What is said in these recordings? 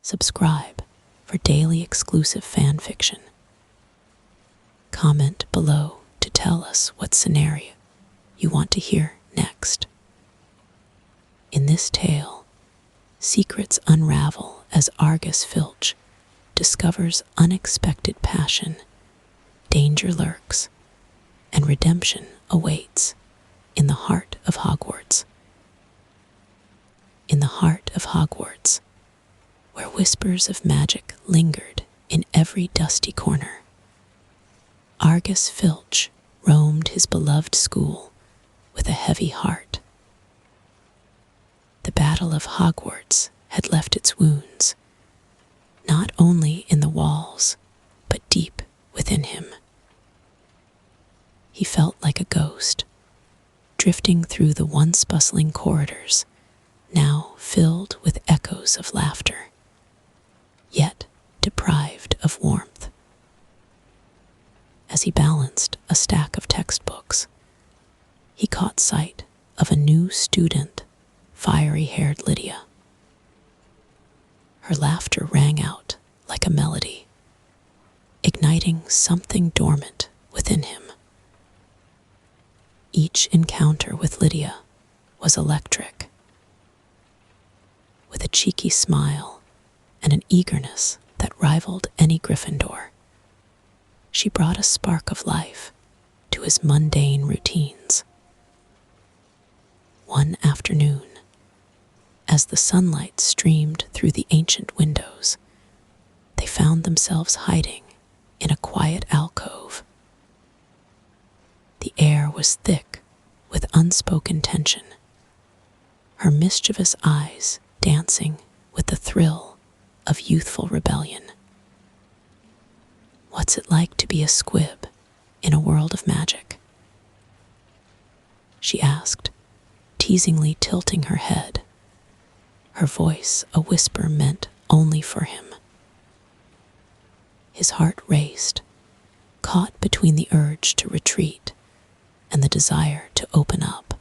Subscribe for daily exclusive fan fiction. Comment below to tell us what scenario you want to hear next. In this tale, secrets unravel as Argus Filch discovers unexpected passion, danger lurks, and redemption awaits in the heart of Hogwarts. In the heart of Hogwarts, where whispers of magic lingered in every dusty corner, Argus Filch roamed his beloved school with a heavy heart. The Battle of Hogwarts had left its wounds, not only in the walls, but deep within him. He felt like a ghost, drifting through the once bustling corridors, now filled with echoes of laughter, yet deprived of warmth. As he balanced a stack of textbooks, he caught sight of a new student, fiery-haired Lydia. Her laughter rang out like a melody, igniting something dormant within him. Each encounter with Lydia was electric. With a cheeky smile and an eagerness that rivaled any Gryffindor, she brought a spark of life to his mundane routines. One afternoon, as the sunlight streamed through the ancient windows, they found themselves hiding in a quiet alcove. The air was thick with unspoken tension, her mischievous eyes dancing with the thrill of youthful rebellion. What's it like to be a squib in a world of magic? She asked, teasingly tilting her head, her voice a whisper meant only for him. His heart raced, caught between the urge to retreat and the desire to open up.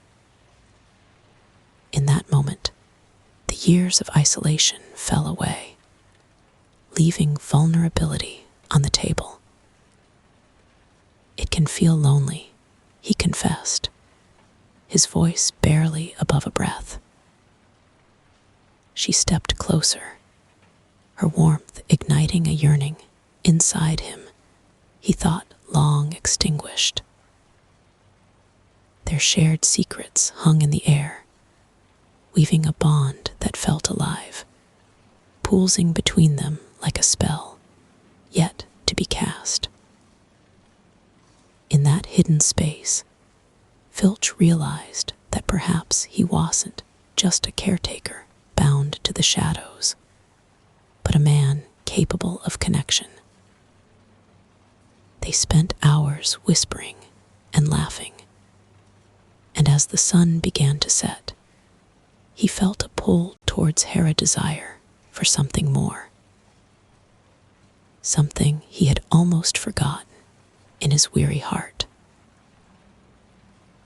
In that moment, the years of isolation fell away, leaving vulnerability on the table. It can feel lonely, he confessed, his voice barely above a breath. She stepped closer, her warmth igniting a yearning inside him he thought long extinguished. Their shared secrets hung in the air, weaving a bond that felt alive, pulsing between them like a spell, yet to be cast. In that hidden space, Filch realized that perhaps he wasn't just a caretaker bound to the shadows, but a man capable of connection. They spent hours whispering and laughing, and as the sun began to set, he felt a pull towards Hera desire for something more. Something he had almost forgotten in his weary heart.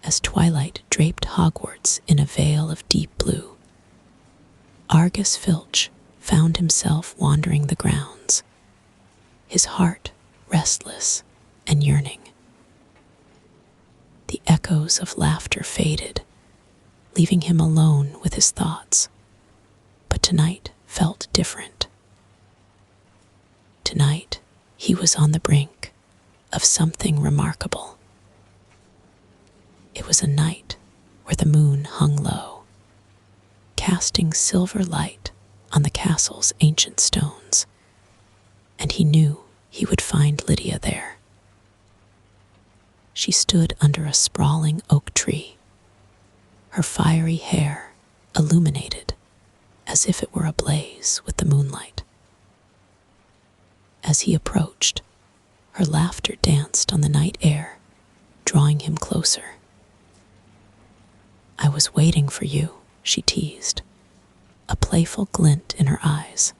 As twilight draped Hogwarts in a veil of deep blue, Argus Filch found himself wandering the grounds, his heart restless and yearning. The echoes of laughter faded, leaving him alone with his thoughts, but tonight felt different. Tonight, he was on the brink of something remarkable. It was a night where the moon hung low, casting silver light on the castle's ancient stones, and he knew he would find Lydia there. She stood under a sprawling oak tree, her fiery hair illuminated as if it were ablaze with the moonlight. As he approached, her laughter danced on the night air, drawing him closer. "I was waiting for you," she teased, a playful glint in her eyes.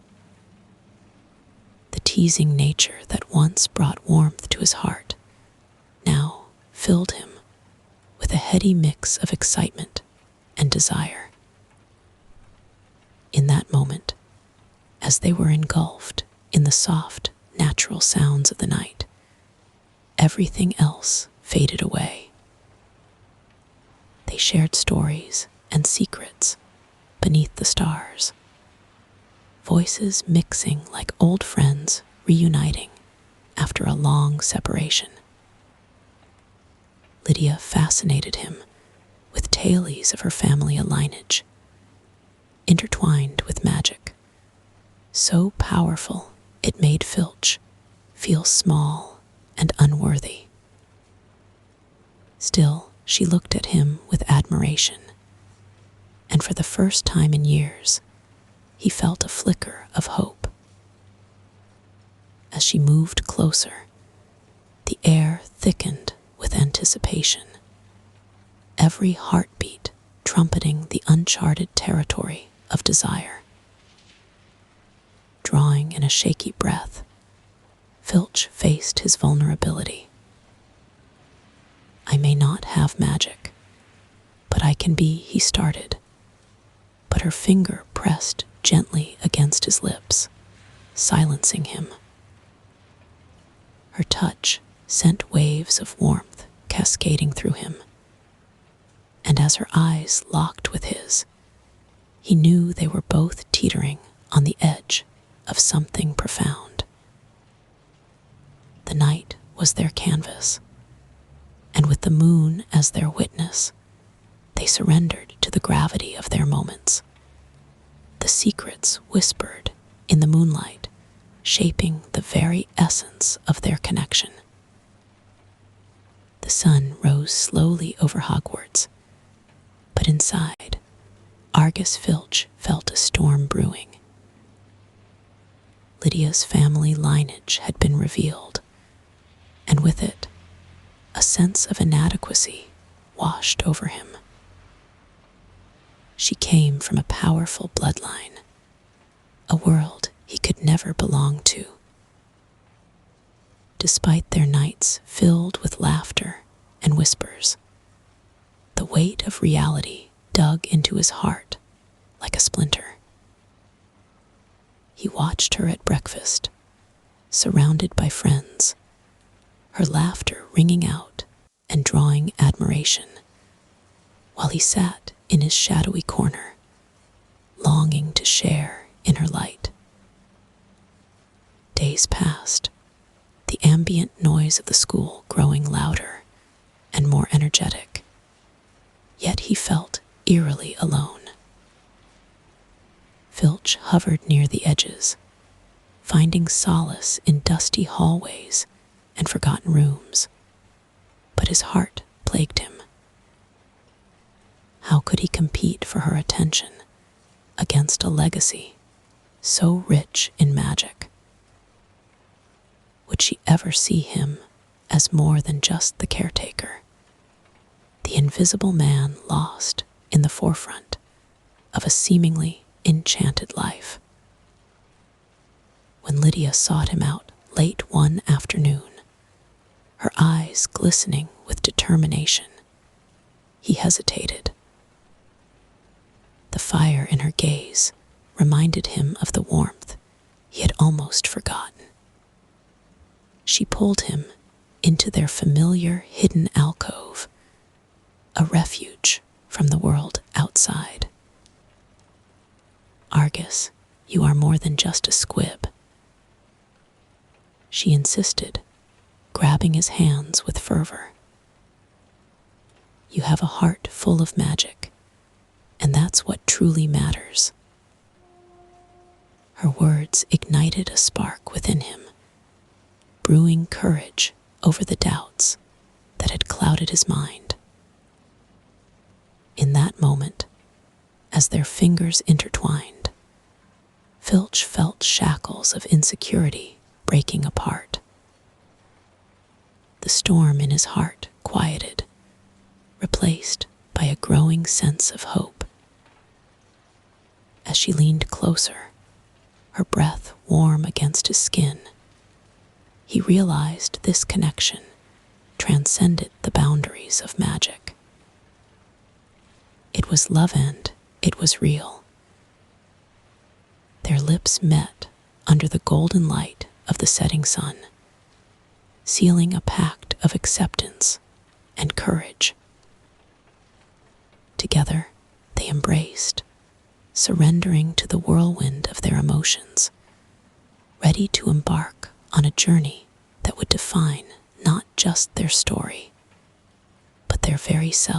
The teasing nature that once brought warmth to his heart now filled him with a heady mix of excitement and desire. In that moment, as they were engulfed in the soft, natural sounds of the night. Everything else faded away. They shared stories and secrets beneath the stars, voices mixing like old friends reuniting after a long separation. Lydia fascinated him with tales of her family lineage, intertwined with magic, so powerful it made Filch feel small and unworthy. Still, she looked at him with admiration, and for the first time in years, he felt a flicker of hope. As she moved closer, the air thickened with anticipation, every heartbeat trumpeting the uncharted territory of desire. Drawing in a shaky breath, Filch faced his vulnerability. "I may not have magic, but I can be," he started, but her finger pressed gently against his lips, silencing him. Her touch sent waves of warmth cascading through him, and as her eyes locked with his, he knew they were both teetering on the edge of something profound. The night was their canvas, and with the moon as their witness, they surrendered to the gravity of their moments. The secrets whispered in the moonlight, shaping the very essence of their connection. The sun rose slowly over Hogwarts, but inside, Argus Filch felt a storm brewing. Lydia's family lineage had been revealed, and with it, a sense of inadequacy washed over him. She came from a powerful bloodline, a world he could never belong to. Despite their nights filled with laughter and whispers, the weight of reality dug into his heart like a splinter. He watched her at breakfast, surrounded by friends, her laughter ringing out and drawing admiration, while he sat in his shadowy corner, longing to share in her light. Days passed, the ambient noise of the school growing louder and more energetic, yet he felt eerily alone. Filch hovered near the edges, finding solace in dusty hallways and forgotten rooms, but his heart plagued him. How could he compete for her attention against a legacy so rich in magic? Would she ever see him as more than just the caretaker, the invisible man lost in the forefront of a seemingly enchanted life? When Lydia sought him out late one afternoon, her eyes glistening with determination, he hesitated. The fire in her gaze reminded him of the warmth he had almost forgotten. She pulled him into their familiar hidden alcove, a refuge from the world outside. "Argus, you are more than just a squib," she insisted, grabbing his hands with fervor. "You have a heart full of magic, and that's what truly matters." Her words ignited a spark within him, brewing courage over the doubts that had clouded his mind. In that moment, as their fingers intertwined, Filch felt shackles of insecurity breaking apart. The storm in his heart quieted, replaced by a growing sense of hope. As she leaned closer, her breath warm against his skin, he realized this connection transcended the boundaries of magic. It was love and it was real. Their lips met under the golden light of the setting sun, sealing a pact of acceptance and courage. Together, they embraced, surrendering to the whirlwind of their emotions, ready to embark on a journey that would define not just their story, but their very selves.